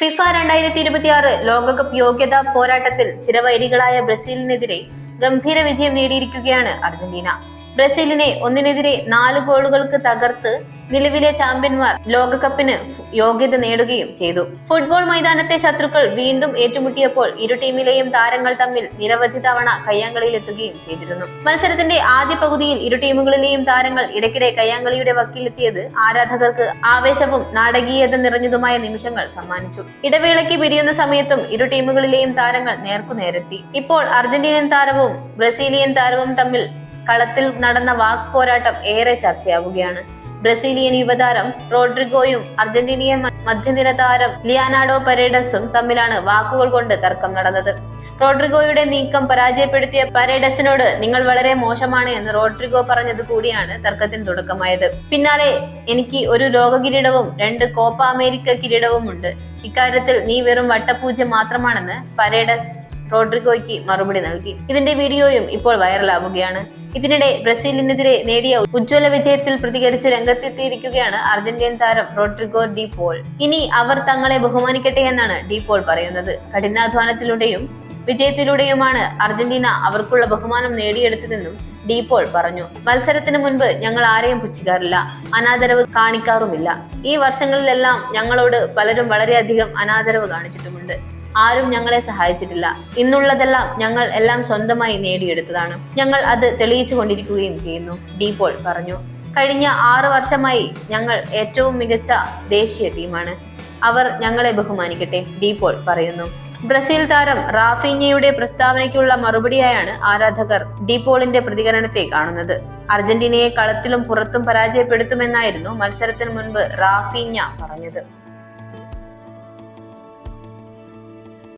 FIFA 2026 ലോകകപ്പ് യോഗ്യതാ പോരാട്ടത്തിൽ ചിരവൈരികളായ ബ്രസീലിനെതിരെ ഗംഭീര വിജയം നേടിയിരിക്കുകയാണ് അർജന്റീന. ബ്രസീലിനെ 1-4 ഗോളുകൾക്ക് തകർത്ത് നിലവിലെ ചാമ്പ്യന്മാർ ലോകകപ്പിന് യോഗ്യത നേടുകയും ചെയ്തു. ഫുട്ബോൾ മൈതാനത്തെ ശത്രുക്കൾ വീണ്ടും ഏറ്റുമുട്ടിയപ്പോൾ ഇരു ടീമിലെയും താരങ്ങൾ തമ്മിൽ നിരവധി തവണ കയ്യാങ്കളിയിലെത്തുകയും ചെയ്തിരുന്നു. മത്സരത്തിന്റെ ആദ്യ പകുതിയിൽ ഇരു ടീമുകളിലെയും താരങ്ങൾ ഇടയ്ക്കിടെ കയ്യാങ്കളിയുടെ വക്കിലെത്തിയത് ആരാധകർക്ക് ആവേശവും നാടകീയത നിറഞ്ഞതുമായ നിമിഷങ്ങൾ സമ്മാനിച്ചു. ഇടവേളയ്ക്ക് പിരിയുന്ന സമയത്തും ഇരു ടീമുകളിലെയും താരങ്ങൾ നേർക്കുനേരെത്തി. ഇപ്പോൾ അർജന്റീനൻ താരവും ബ്രസീലിയൻ താരവും തമ്മിൽ കളത്തിൽ നടന്ന വാക്പോരാട്ടം ഏറെ ചർച്ചയാവുകയാണ്. ബ്രസീലിയൻ യുവതാരം റോഡ്രിഗോയും അർജന്റീനിയൻ മധ്യനിര താരം ലിയാനാർഡോ പരേഡസും തമ്മിലാണ് വാക്കുകൾ കൊണ്ട് തർക്കം നടന്നത്. റോഡ്രിഗോയുടെ നീക്കം പരാജയപ്പെടുത്തിയ പരേഡസിനോട് നിങ്ങൾ വളരെ മോശമാണ് എന്ന് റോഡ്രിഗോ പറഞ്ഞത് കൂടിയാണ് തർക്കത്തിന് തുടക്കമായത്. പിന്നാലെ എനിക്ക് ഒരു ലോക കിരീടവും 2 കോപ്പ അമേരിക്ക കിരീടവും ഉണ്ട്. ഇക്കാര്യത്തിൽ നീ വെറും വട്ടപൂജ്യം മാത്രമാണെന്ന് പരേഡസ് റോഡ്രിഗോയ്ക്ക് മറുപടി നൽകി. ഇതിന്റെ വീഡിയോയും ഇപ്പോൾ വൈറലാവുകയാണ്. ഇതിനിടെ ബ്രസീലിനെതിരെ നേടിയ ഉജ്ജ്വല വിജയത്തിൽ പ്രതികരിച്ച് രംഗത്തെത്തിയിരിക്കുകയാണ് അർജന്റീൻ താരം റോഡ്രിഗോ ഡി പോൾ. ഇനി അവർ തങ്ങളെ ബഹുമാനിക്കട്ടെ എന്നാണ് ഡി പോൾ പറയുന്നത്. കഠിനാധ്വാനത്തിലൂടെയും വിജയത്തിലൂടെയുമാണ് അർജന്റീന അവർക്കുള്ള ബഹുമാനം നേടിയെടുത്തതെന്നും ഡി പോൾ പറഞ്ഞു. മത്സരത്തിന് മുൻപ് ഞങ്ങൾ ആരെയും പുച്ഛിക്കാറില്ല, അനാദരവ് കാണിക്കാറുമില്ല. ഈ വർഷങ്ങളിലെല്ലാം ഞങ്ങളോട് പലരും വളരെയധികം അനാദരവ് കാണിച്ചിട്ടുമുണ്ട്. ആരും ഞങ്ങളെ സഹായിച്ചിട്ടില്ല. ഇന്നുള്ളതെല്ലാം ഞങ്ങൾ എല്ലാം സ്വന്തമായി നേടിയെടുത്തതാണ്. ഞങ്ങൾ അത് തെളിയിച്ചു കൊണ്ടിരിക്കുകയും ചെയ്യുന്നു, ഡി പോൾ പറഞ്ഞു. കഴിഞ്ഞ 6 വർഷമായി ഞങ്ങൾ ഏറ്റവും മികച്ച ദേശീയ ടീമാണ്. അവർ ഞങ്ങളെ ബഹുമാനിക്കട്ടെ, ഡി പോൾ പറയുന്നു. ബ്രസീൽ താരം റാഫീഞ്ഞയുടെ പ്രസ്താവനയ്ക്കുള്ള മറുപടിയായാണ് ആരാധകർ ഡി പോളിന്റെ പ്രതികരണത്തെ കാണുന്നത്. അർജന്റീനയെ കളത്തിലും പുറത്തും പരാജയപ്പെടുത്തുമെന്നായിരുന്നു മത്സരത്തിന് മുൻപ് റാഫീഞ്ഞ പറഞ്ഞത്.